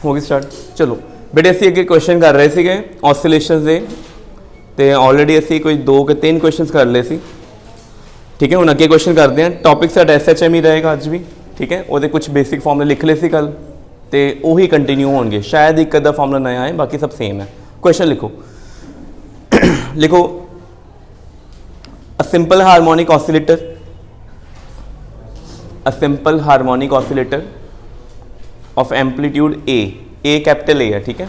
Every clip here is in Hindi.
हो गई स्टार्ट। चलो बेटे असी अगे क्वेश्चन कर रहे थे ऑसिलेशंस के, तो ऑलरेडी असी कोई 2 के 3 क्वेश्चन कर ले सी। ठीक है, हुण अगे क्वेश्चन करते हैं। टॉपिक साडा SHM ही रहेगा अज भी। ठीक है, वो कुछ बेसिक फॉर्मूले लिख ले सी कल, तो उही कंटीन्यू होंगे। शायद एक अद्धा फॉर्मूला नया है, बाकी सब सेम है। क्वेश्चन लिखो लिखो a simple harmonic oscillator, a simple harmonic oscillator of amplitude A capital A है। ठीक है,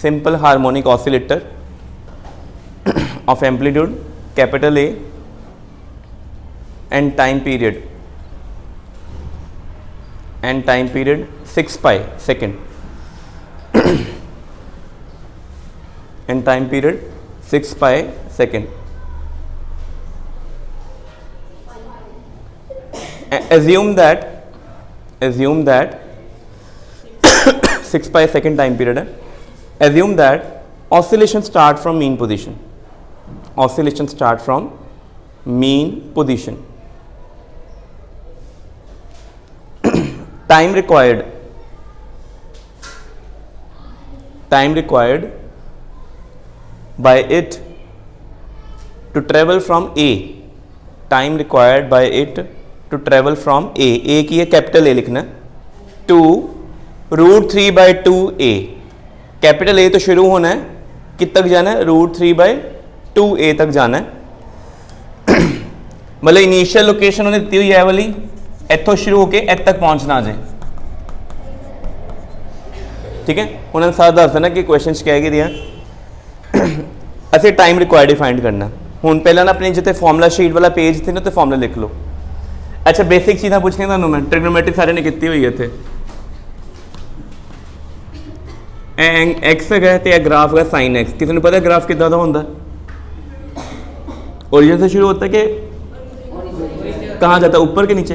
simple harmonic oscillator of amplitude capital A and time period 6 pi second and time period 6 pi second। assume that 6 pi second time period है। assume that oscillation start from mean position, oscillation start from mean position। time required by it to travel from A, time required by it to travel from A की है कैपिटल A लिखना, टू √3/2A। कैपिटल A तो शुरू होना है, कित तक जाना है, √3/2A तक जाना है। मतलब इनिशियल लोकेशन उन्हें दी हुई है वाली, इतों शुरू होकर इत तक पहुंचना अजे। ठीक है, उन्होंने सारा दस देना कि क्वेश्चन क्या है दिया। असी टाइम रिक्वायर्ड ही फाइंड करना। हूँ पहला ना अपनी जितने फॉर्मूला शीट वाला पेज थे ना, तो फॉर्मूला लिख लो। अच्छा बेसिक चीज़ा पूछनी तुहानू मैं, ट्रिग्नोमेट्री सारे ने की हुई है इत्थे। एक्स है तो ग्राफ है साइन एक्स। किसी ने पता ग्राफ कितना का होंगे? ओरिजिन से शुरू होता है कि कहाँ जाता है, ऊपर के नीचे?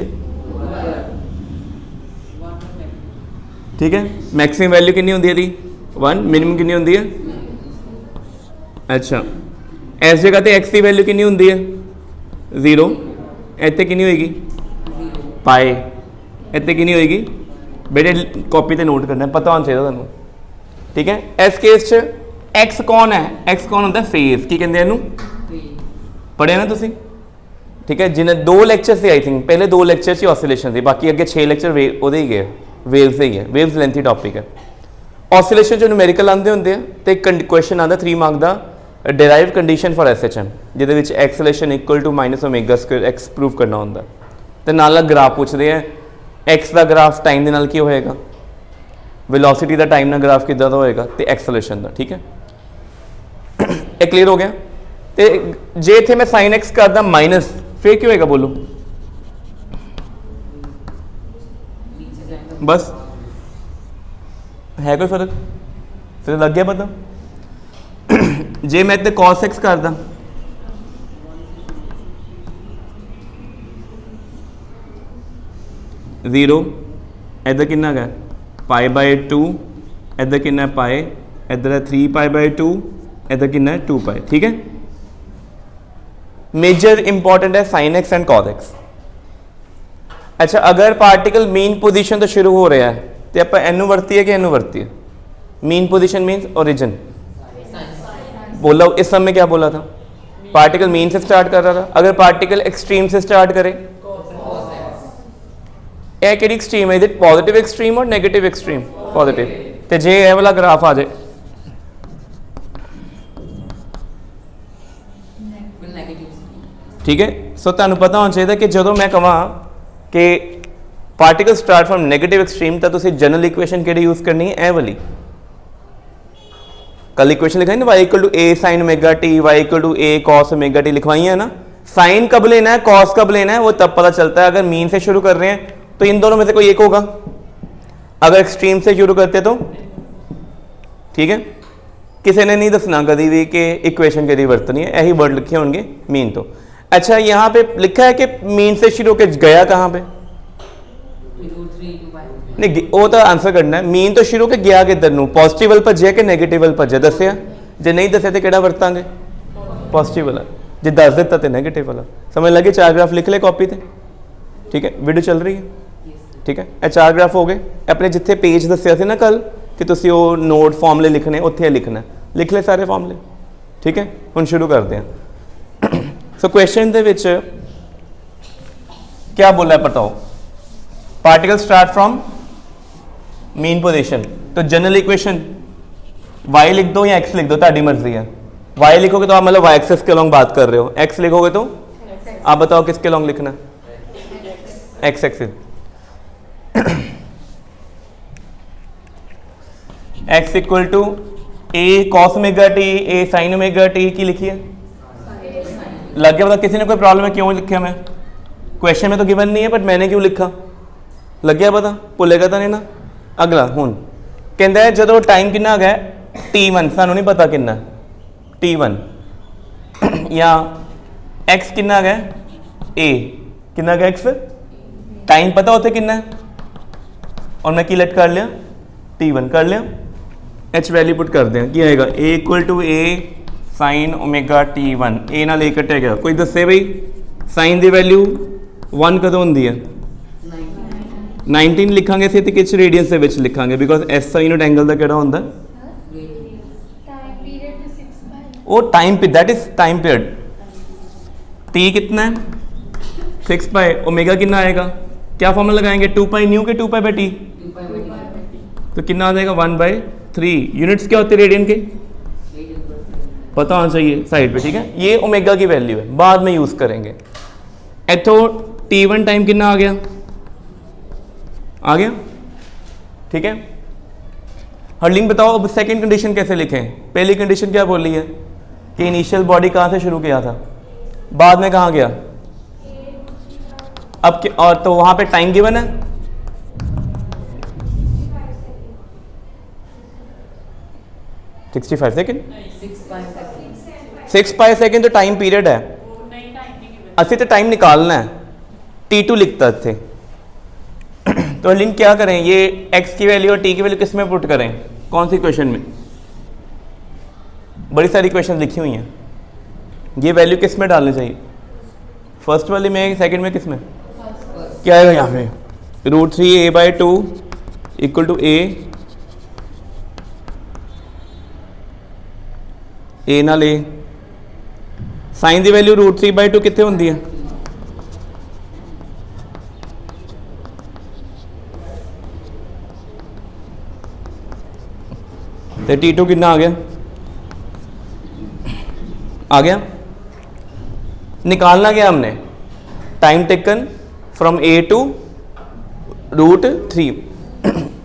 ठीक है, मैक्सिमम वैल्यू कितनी होती है दी 1, मिनिमम कितनी होती है? अच्छा इस जगह तो एक्स की वैल्यू कितनी होती है 0, इतने कितनी होएगी पाए, इतने कितनी होएगी बेटे कॉपी से नोट करना, पता होना चाहिए तुहानू। ठीक है, इस केस च एक्स कौन है? एक्स कौन होता है? फेज। की कहते हैं पढ़िया ना तुसी? ठीक है, जिन्हें 2 लेक्चर से आई थिंक पहले 2 लेक्चर से ऑसिलेशन थी, बाकी अगे 6 लेक्चर वो ही गए वेव्स से ही है। वेव्स लेंथी टॉपिक है। ऑसिलेशन जो न्यूमेरिकल आते होंगे तो एक क्वेश्चन आता 3 मार्क का, डिराइव कंडीशन फॉर SHM, जिद acceleration equal to -ω² x prove करना होंगे। तो नाल ग्राफ पूछते हैं एक्स का ग्राफ टाइम के नाल की होएगा, वेलोसिटी का टाइम ना ग्राफ किदा होएगा, तो एक्सलेशन का। ठीक है, एक क्लीयर हो गया। तो जे इतने मैं साइन एक्स करदा माइनस, फिर क्या होएगा बोलो? बस है कोई फर्क? फिर लग गया पता। जे मैं इतने cos x करदा, जीरो, इधर कितना है π/2, इधर कितना है पाए, इधर है 3π/2, इधर कितना है 2π। ठीक है, मेजर इंपॉर्टेंट है sine x and cos x। अच्छा अगर पार्टिकल मीन पोजीशन तो शुरू हो रहा है तो आप एनू वरतीए कि एनू वरतीए? Mean position means origin. बोला इस समय क्या बोला था? पार्टिकल मीन से स्टार्ट कर रहा था। अगर पार्टिकल एक्सट्रीम से स्टार्ट करे, यह कि एक्सट्रीम है, इज इट पॉजिटिव एक्सट्रीम और नेगेटिव एक्सट्रीम? पॉजिटिव। तो जे यह वाला ग्राफ आ जाए, ठीक है। सो तुहानू पता होना चाहिए कि जो मैं कहा कि particle start from negative extreme, तो तुसीं जनरल इक्वेशन किहड़ी यूज करनी है? ए वाली। कल इक्वेशन लिखाई ना y = a sin ωt, y = a cos ωt लिखवाई है ना। साइन कब लेना है, कॉस कब लेना है, वो तब पता चलता है। अगर मीन से शुरू कर रहे हैं तो इन दोनों में से कोई एक होगा, अगर एक्सट्रीम से शुरू करते तो ठीक है। किसी ने नहीं दसना कभी भी कि इक्वेशन कभी वरतनी है, यही वर्ड लिखे होंगे मीन तो। अच्छा यहाँ पे लिखा है कि मीन से शुरू होकर गया कहाँ पे? नहीं, वो तो आंसर करना है। मीन तो शुरू के गया किधर नूं, पॉजिटिव वाल भज्या कि नेगेटिव वाल भज्या? दसिया? जे नहीं दसिया तो किहड़ा वरतांगे? पॉजिटिव वाला। जे दस दिता तो नेगेटिव वाला। समझ लगे? 4 ग्राफ लिख ले कॉपी ते। ठीक है, वीडियो चल रही है? ठीक है, ये 4 ग्राफ हो गए। अपने जिथे पेज दसिया सी ना कल कि तुसी वो नोट फॉर्मूले लिखने उत्थे लिखना, लिख ले सारे फॉर्मूले। ठीक है, हुण शुरू करते हैं। सो क्वेश्चन दे विच क्या बोला है बताओ, particle start from main position, तो जनरल इक्वेशन y लिख दो या x लिख दो, ताड़ी मर्जी है। y लिखोगे तो आप मतलब y एक्सिस के लॉन्ग बात कर रहे हो, x लिखोगे तो आप बताओ किसके लॉन्ग लिखना, x axis. x equal to a cos omega t a sin omega t की लिखिए, लग गया पता। किसी ने कोई प्रॉब्लम है क्यों लिखा, मैं क्वेश्चन में तो गिवन नहीं है बट मैंने क्यों लिखा, लग गया पता, भुलेगा तो नहीं ना। अगला हुण कहता है जो टाइम कितना आ गया t1, सानू नहीं पता कितना t1, या x कितना आ गया a, कितना आ गया x, टाइम पता होते कितना है, और मैं की लेट कर लिया t1 कर लिया, h वैल्यू पुट कर दें की आएगा a equal to a sine omega t1, a ना ले कटे गया। कोई दसे भाई साइन की वैल्यू 1 कदों होंदी है, 19 लिखांगे इसे तो किस रेडियंस के विच लिखांगे, बिकॉज एस यूनिट एंगल का केड़ा होंदा, वो time period, that is time period. t कितना है 6 पाई, ओमेगा कितना आएगा, क्या फॉर्मूला लगाएंगे 2 पाई न्यू के 2 पाई बाई टी, तो कितना आ जाएगा 1/3। यूनिट्स क्या होते हैं रेडियन के, पता होना चाहिए साइड पे। ठीक है, ये ओमेगा की वैल्यू है, बाद में यूज करेंगे। इथों t1 टाइम कितना आ गया। ठीक है, हर्लिंग बताओ अब सेकंड कंडीशन कैसे लिखें। पहली कंडीशन क्या बोली है कि इनिशियल बॉडी कहाँ से शुरू किया था, बाद में कहाँ गया, अब और तो वहां पे टाइम गिवन है, $65 सेकेंड, 6 पाई सेकेंड तो टाइम पीरियड है, असि तो टाइम निकालना है, t2 लिखता थे। तो लिंक क्या करें, ये x की वैल्यू और t की वैल्यू किस में पुट करें, कौन सी क्वेश्चन में, बड़ी सारी क्वेश्चन लिखी हुई हैं, ये वैल्यू किस में डालनी चाहिए, फर्स्ट वाली में, सेकंड में, किस में, क्या आएगा यहाँ पे √3a/2 इक्वल टू a ना ले, साइन की वैल्यू √3/2 कितने होंगी है, तो t2 कितना आ गया, निकालना क्या हमने, time taken from a to √3,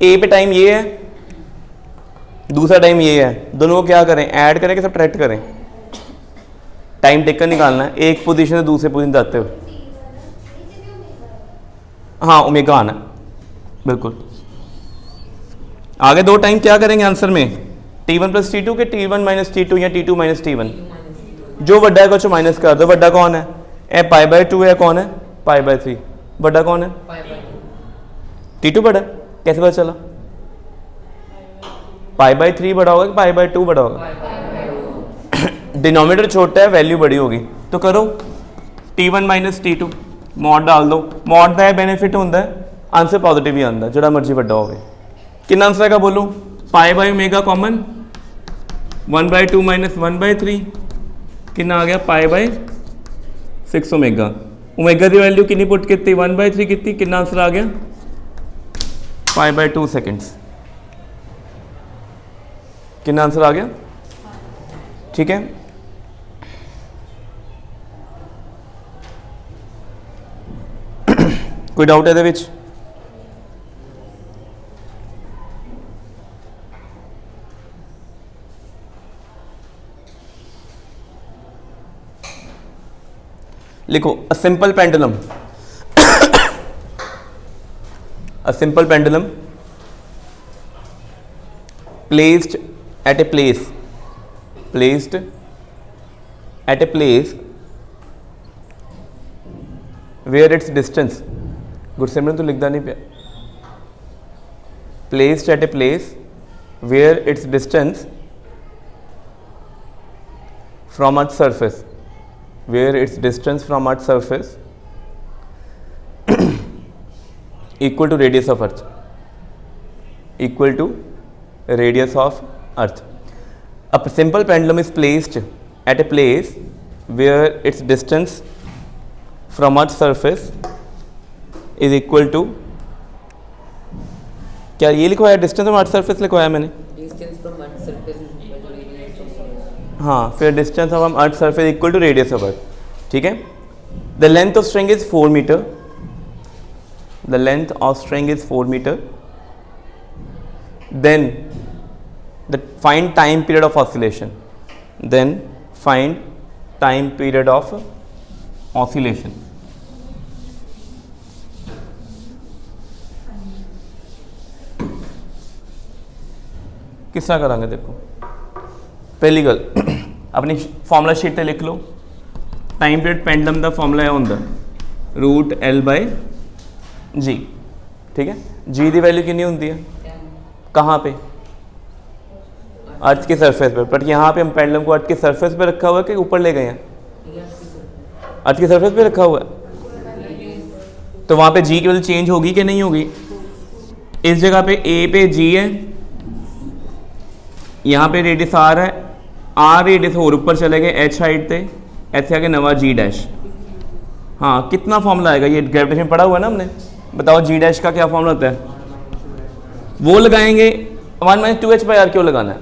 a पे टाइम ये है, दूसरा टाइम ये है, दोनों को क्या करें, ऐड करें कि सबट्रैक्ट करें, टाइम टेकन निकालना है एक पोजीशन से दूसरे पोजीशन जाते हुए। हाँ ओमेगा आना, बिल्कुल आगे दो टाइम क्या करेंगे आंसर में, t1 प्लस t2 के t1 माइनस t2 या t2 माइनस t1, जो बड़ा है कुछ माइनस कर दो, बड़ा कौन है, ए π/2 है, कौन है π/3, बड़ा कौन है t2 बड़ा, कैसे पता चला, π/3 बड़ा होगा कि π/2 बड़ा होगा, डिनोमिनेटर छोटा है वैल्यू बड़ी होगी, तो करो t1 माइनस t2 मॉड डाल दो, मॉड का बेनिफिट होता है आंसर पॉजिटिव ही आता, जो मर्जी बड़ा हो, कितना आंसर है बोलो, π/ओमेगा कॉमन 1/2 माइनस 1/3 कितना आ गया π/6 ओमेगा, ओमेगा की वैल्यू कितनी पुट की 1/3 की, कितना आंसर आ गया π/2 सेकेंड्स, कितना आंसर आ गया। ठीक है, कोई डाउट है विच, लिखो a simple pendulum, a simple pendulum placed at a place where its distance, Gursimran तो लिखता नहीं पिया, placed at a place where its distance from earth's surface equal to radius of earth, equal to radius of earth. A simple pendulum is placed at a place where its distance from earth's surface is equal to, क्या ये लिखवाया डिस्टेंस फ्रॉम अर्थ सरफेस लिखवाया मैंने? Distance from earth surface is equal to radius of surface. हाँ, फिर distance from earth surface equal to radius of earth. ठीक है. The length of string is 4 metre. The length of string is 4 metre. Then the find time period of oscillation. Then find time period of oscillation. किस तरह करांगे देखो. पहली गल अपनी फॉर्मूला शीट पे लिख लो. टाइम पीरियड पेंडुलम का फॉर्मूला है होंगे √L/G. ठीक है. जी की वैल्यू कितनी होती है? कहाँ पे? अर्थ की सरफेस पर. बट यहाँ पे हम पेंडुलम को अर्थ की सरफेस पे रखा हुआ है कि ऊपर ले गए हैं? अर्थ की सरफेस पे रखा हुआ है. तो वहाँ पे जी की वैल्यू चेंज होगी कि नहीं होगी? इस जगह पे ए पे जी है, यहाँ पे रेडियस आर है. आर रेडियस और ऊपर चले गए एच हाइट पे. ऐसे आगे नवा जी डैश. हाँ, कितना फॉर्मूला आएगा? ये ग्रेविटेशन पढ़ा हुआ है ना हमने. बताओ जी डैश का क्या फॉर्मूला होता है? वो लगाएंगे 1 - 2h/r. क्यों लगाना है?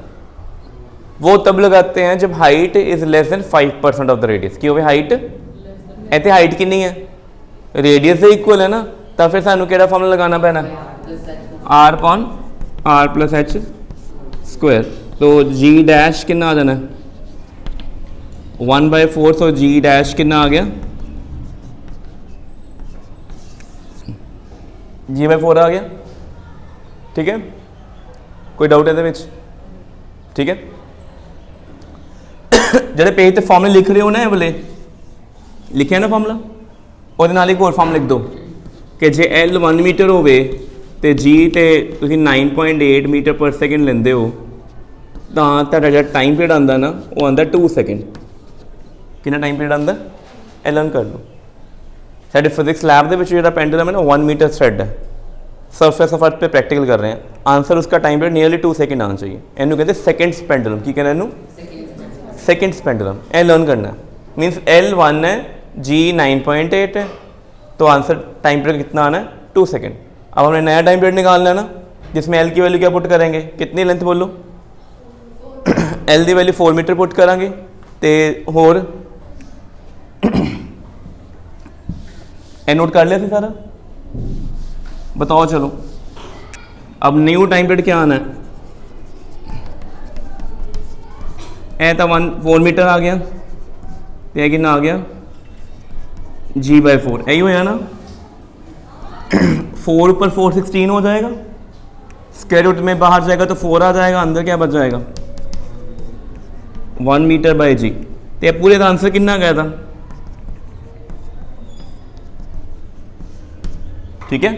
वो तब लगाते हैं जब height is less than 5% of the radius. क्यों भाई? हाइट ऐसे हाइट कितनी है? रेडियस से इक्वल है ना. तब फिर सानू केड़ा फॉर्मूला लगाना पैना? r/h². तो जी डैश कितना आ जाना है? 1/4. तो जी डैश कितना आ गया? g/4 आ गया. ठीक है. कोई डाउट है ਇਹਦੇ? ठीक है. ਜਿਹੜੇ पेज ਤੇ फॉर्मूले लिख रहे हो ना, ये वाले लिखे ना फॉर्मूला, ਉਹਦੇ ਨਾਲ ਇੱਕ ਹੋਰ ਫਾਰਮੂਲਾ ਲਿਖ ਦਿਓ ਕਿ ਜੇ L 1 मीटर ਹੋਵੇ ਤੇ G ਤੇ ਤੁਸੀਂ 9.8 मीटर पर सेकंड ਲੈਂਦੇ ਹੋ ਤਾਂ ਤੁਹਾਡਾ ਜਿਹੜਾ ਟਾਈਮ ਪੀਰੀਅਡ ਆਉਂਦਾ ਨਾ ਉਹ ਆਉਂਦਾ 2 सेकंड. ਕਿੰਨਾ ਟਾਈਮ ਪੀਰੀਅਡ ਆਉਂਦਾ? ਇਹ ਲਰਨ ਕਰ ਲਓ. ਸਾਡੇ ਫਿਜ਼ਿਕਸ ਲੈਬ ਦੇ ਵਿੱਚ ਜਿਹੜਾ ਪੈਂਡੂਲਮ ਹੈ ਨਾ 1 मीटर थ्रेड है. सरफेस ऑफ अर्थ पे प्रैक्टिकल कर रहे हैं. आंसर उसका टाइम पीरियड नियरली 2 सेकंड आना चाहिए. इनू कहते हैं सेकंड्स पेंडुलम. की कहना है इनू? Seconds pendulum. ए लर्न करना है. मीन्स L 1 है, G 9.8 है. तो आंसर टाइम पीरियड कितना आना है? 2 सेकंड. अब हमने नया टाइम पीरियड निकालना है ना, जिसमें L की वैल्यू क्या पुट करेंगे? कितनी लेंथ बोलो? L की वैल्यू 4 मीटर पुट करांगे. तो होर ए नोट कर लिया सी सारा? बताओ चलो. अब न्यू टाइम पीरियड क्या आना है? ए तो 4 मीटर आ गया. तो कितना आ गया? g/4. यही होया ना. 4 ऊपर 4 16 हो जाएगा. स्क्वायर रूट में बाहर जाएगा तो 4 आ जाएगा. अंदर क्या बच जाएगा? 1 मीटर/g. तो पूरे का आंसर कितना गया था? ठीक है.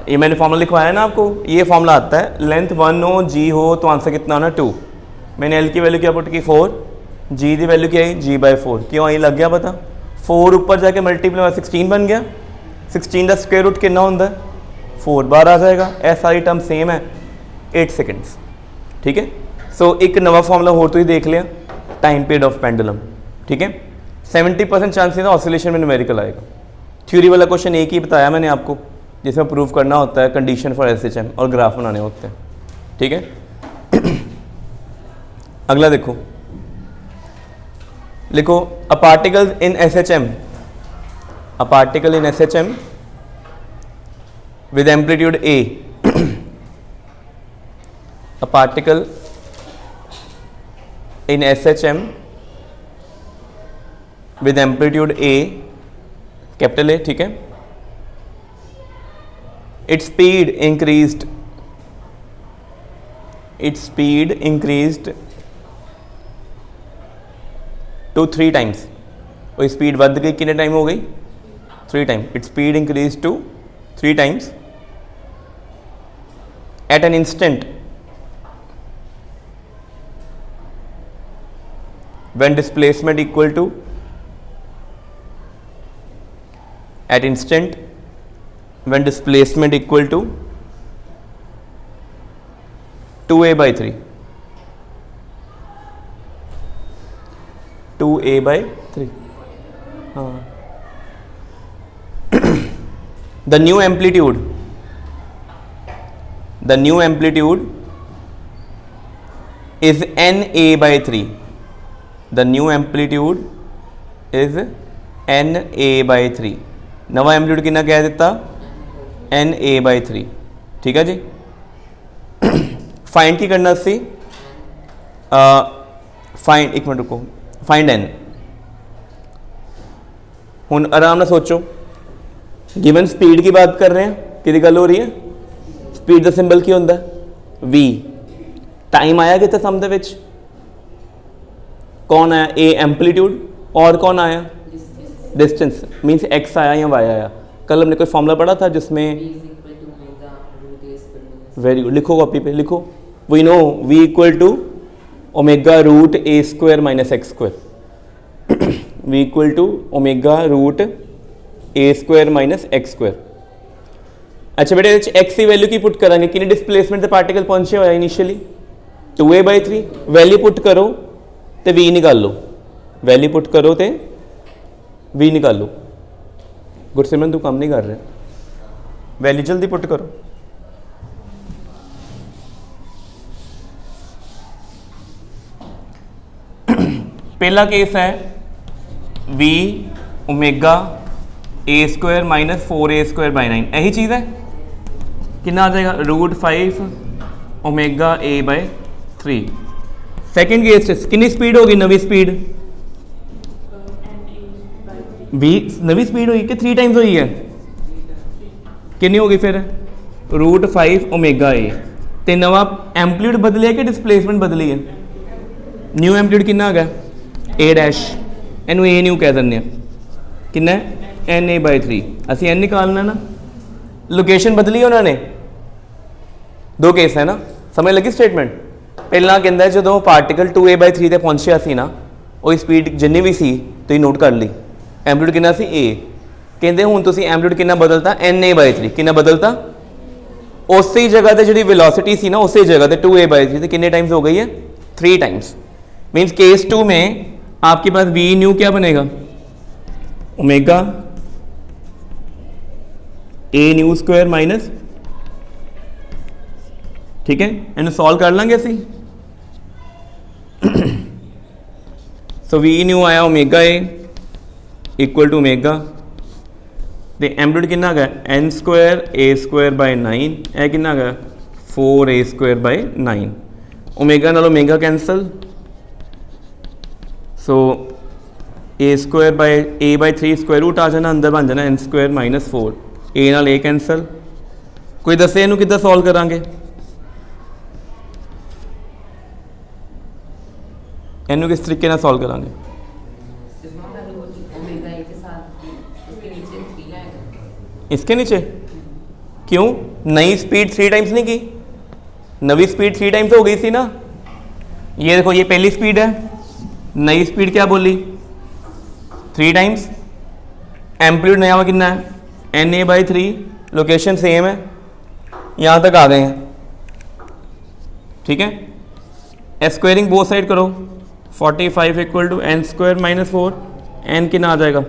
ये मैंने फॉर्मूला लिखवाया है ना आपको. ये फॉर्मूला आता है लेंथ 1 हो, जी हो तो आंसर कितना आना? 2. मैंने एल की वैल्यू क्या पुट की? 4. जी की वैल्यू क्या आई? g/4. क्यों आई? लग गया पता. 4 ऊपर जाके मल्टीप्लाई 16 बन गया. 16 का स्क्वायर रूट कितना होता है? 4 बार आ जाएगा. ए सारी टर्म सेम है. 8 सेकेंड्स. ठीक है. सो एक नवा फॉर्मूला हो तो ही देख लिया. Time period of pendulum. ठीक है. 70% चांसेस ऑसिलेशन में न्यूमेरिकल आएगा. थ्योरी वाला क्वेश्चन एक ही बताया मैंने आपको, जिसमें प्रूव करना होता है कंडीशन फॉर SHM और ग्राफ बनाने होते हैं. ठीक है. अगला देखो, लिखो a particle in SHM, a particle in SHM with amplitude A, a particle in SHM with amplitude A, capital A. ठीक है. its speed increased to 3 times. और स्पीड बढ़ गई कितने टाइम हो गई? 3 time. its speed increased to 3 times at an instant when displacement equal to when displacement equal to 2a/3 2a/3 हाँ the new amplitude is NA/3 the new amplitude is NA/3 नवा एम्पलीट्यूड कितना कह दिता NA/3 ठीक है जी फाइंड की करना सी फाइंड एक मिनट रुको फाइंड n हुन आराम ना सोचो गिवन स्पीड की बात कर रहे हैं कि गल हो रही है स्पीड का सिंबल की होंगे v टाइम आया कितने सम दे विच कौन आया a एम्पलीट्यूड और कौन आया डिस्टेंस मीन्स x आया या y आया कल हमने कोई फॉर्मूला पढ़ा था जिसमें वेरी गुड लिखो कॉपी पे लिखो we know v equal to omega root a square minus x square v equal to omega root a square minus x square अच्छा बेटे x की वैल्यू की पुट करेंगे कि डिस्प्लेसमेंट पार्टिकल पहुंचे हुआ इनिशियली 2a/3 वैल्यू पुट करो तो v निकाल लो वैल्यू पुट करो तो v निकाल लो गुरसिमरन तू काम नहीं कर रहे वैल्यू जल्दी पुट करो पहला केस है v omega a square minus 4a²/9 यही चीज़ है कितना आ जाएगा √5 ओमेगा a/3 सेकेंड केस कितनी स्पीड होगी नवी स्पीड v नवी स्पीड हुई कि 3 टाइम्स हुई है कितनी होगी फिर √5 ओमेगा a ते नवा एम्पलीट्यूड बदलिया कि डिस्प्लेसमेंट बदली है न्यू एम्पलीट्यूड कितना आ गया a' एनू a न्यू कह दें कितना NA/3 असी n निकालना ना लोकेशन बदली उन्होंने दो केस है ना समझ लगी स्टेटमेंट पहला कहता है जो पार्टिकल 2a/3 ते पहुंचया सी ना वो स्पीड जिन्नी भी सी तो नोट कर ली एम्पलीट्यूड कितना सी a कहते हुण तुसीं एम्पलीट्यूड कितना बदलता NA/3 कितना बदलता उस ही जगह ते जिहड़ी वेलोसिटी सी ना उस ही जगह ते 2a/3 ते कितने टाइम्स हो गई है 3 टाइम्स मीन्स केस 2 में आपके पास v न्यू क्या बनेगा omega a new square minus ठीक है इन्हें सॉल्व कर लेंगे असी सो v न्यू आया omega a equal to omega तो एम्पलीट्यूड कितना आ गया n²a²/9 यह कितना आ गया 4a²/9 ओमेगा नाल omega cancel so a/3 square root आ जाना अंदर बन जाना n² माइनस 4 a नाल a कैंसल कोई दसे इनू किद्दां सॉल्व करांगे इनू किस तरीके नाल सॉल्व करांगे इसके नीचे क्यों नई स्पीड 3 टाइम्स नहीं की नवी स्पीड 3 टाइम्स हो गई थी ना ये देखो ये पहली स्पीड है नई स्पीड क्या बोली 3 टाइम्स एम्पलीट्यूड नया हुआ कितना है NA/3 लोकेशन सेम है यहाँ तक आ गए हैं ठीक है स्क्वायरिंग बोथ साइड करो 45 equal to n² minus 4 n कितना आ जाएगा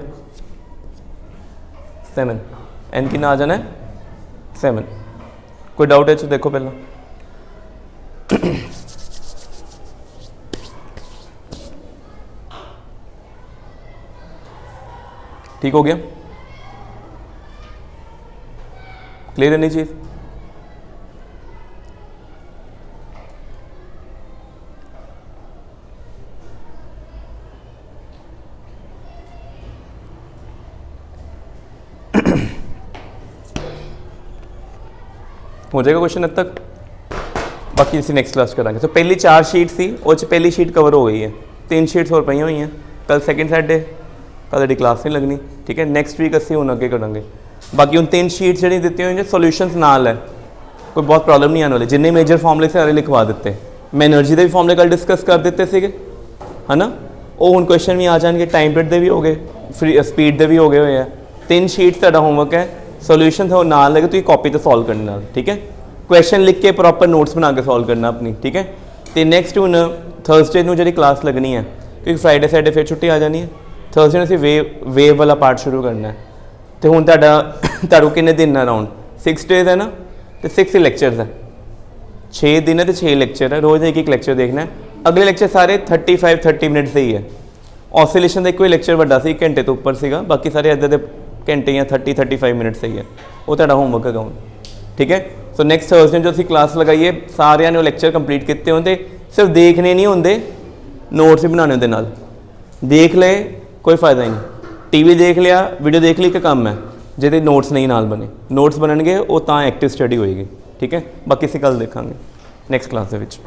7 n कितना आ जाना है 7 कोई डाउट है तो देखो पहला ठीक हो गया क्लियर है नहीं चीज हो जाएगा क्वेश्चन अब तक बाकी इसी नेक्स्ट क्लास करांगे तो पहली 4 शीट थी वो पहली शीट कवर हो गई है 3 शीट्स और पई हुई हैं कल सैकेंड सैटरडे कल क्लास नहीं लगनी ठीक है नैक्सट वीक असी हूँ अगे करेंगे बाकी उन 3 शीट्स जी दी हुई सोल्यूशनस नाल है कोई बहुत प्रॉब्लम नहीं आने वाले जिन्ने मेजर फॉर्मूले सारे लिखवा दिते मैं एनर्जी के भी फॉर्मूले कल डिस्कस कर दिते थे है ना वो हूँ क्वेश्चन भी आ जाएंगे टाइम पीरियड के भी हो गए फ्री स्पीड के भी हो गए हुए हैं 3 शीट्स होमवर्क है सोल्यूशन हो नाल लगे तो कॉपी तो सॉल्व करने ठीक है ਕੁਐਸਚਨ ਲਿਖ ਕੇ ਪ੍ਰੋਪਰ ਨੋਟਸ ਬਣਾ ਕੇ ਸੋਲਵ ਕਰਨਾ ਆਪਣੀ, ਠੀਕ ਹੈ। ਤੇ ਨੈਕਸਟ ਹੁਣ ਥਰਸਡੇ ਨੂੰ ਜਿਹੜੀ ਕਲਾਸ ਲੱਗਣੀ ਹੈ, ਕਿਉਂਕਿ ਫਰਾਈਡੇ ਸੈਟਰਡੇ ਫਿਰ ਛੁੱਟੀ ਆ ਜਾਣੀ ਹੈ। ਥਰਸਡੇ ਨੂੰ ਅਸੀਂ ਵੇਵ ਵਾਲਾ ਪਾਰਟ ਸ਼ੁਰੂ ਕਰਨਾ ਹੈ। ਤੇ ਹੁਣ ਤੁਹਾਨੂੰ ਕਿੰਨੇ ਦਿਨ ਆ ਅਰਾਊਂਡ 6 ਡੇਜ਼ ਹੈ ਨਾ, ਤੇ 6 ਲੈਕਚਰਸ ਹੈ, 6 ਦਿਨ ਹੈ ਤੇ 6 ਲੈਕਚਰ ਹੈ, ਰੋਜ਼ ਇੱਕ ਲੈਕਚਰ ਦੇਖਣਾ ਹੈ। ਅਗਲੇ ਲੈਕਚਰ ਸਾਰੇ 30 ਮਿੰਟਸ ਦੇ ਹੀ ਹੈ। ਆਸੋਲੇਸ਼ਨ ਦਾ ਇੱਕੋ ਹੀ ਲੈਕਚਰ ਵੱਡਾ ਸੀ, 1 ਘੰਟੇ ਤੋਂ ਉੱਪਰ ਸੀਗਾ, ਬਾਕੀ ਸਾਰੇ ਇੱਦਾਂ ਦੇ ਘੰਟੇ ਜਾਂ 35 ਮਿੰਟਸ ਸਹੀ ਹੈ। ਉਹ ਤੁਹਾਡਾ ਹੋਮਵਰਕ ਹੈਗਾ ਹੁਣ, ਠੀਕ ਹੈ। ਸੋ ਨੈਕਸਟ ਥਰਸਡੇ ਜੋ ਅਸੀਂ ਕਲਾਸ ਲਗਾਈਏ, ਸਾਰਿਆਂ ਨੇ ਉਹ ਲੈਕਚਰ ਕੰਪਲੀਟ ਕੀਤੇ ਹੋਣ, ਤੇ ਸਿਰਫ ਦੇਖਣੇ ਨਹੀਂ ਹੁੰਦੇ, ਨੋਟਸ ਵੀ ਬਣਾਉਣੇ ਉਹਦੇ ਨਾਲ। ਦੇਖ ਲਏ ਕੋਈ ਫਾਇਦਾ ਹੀ ਨਹੀਂ, ਟੀਵੀ ਦੇਖ ਲਿਆ, ਵੀਡੀਓ ਦੇਖ ਲਈ, ਇੱਕ ਕੰਮ ਹੈ। ਜਿਹਦੇ ਨੋਟਸ ਨਹੀਂ ਨਾਲ ਬਣੇ, ਨੋਟਸ ਬਣਨਗੇ ਉਹ ਤਾਂ ਐਕਟਿਵ ਸਟੱਡੀ ਹੋਏਗੀ, ਠੀਕ ਹੈ। ਬਾਕੀ ਅਸੀਂ ਕੱਲ੍ਹ ਦੇਖਾਂਗੇ ਨੈਕਸਟ ਕਲਾਸ ਦੇ ਵਿੱਚ।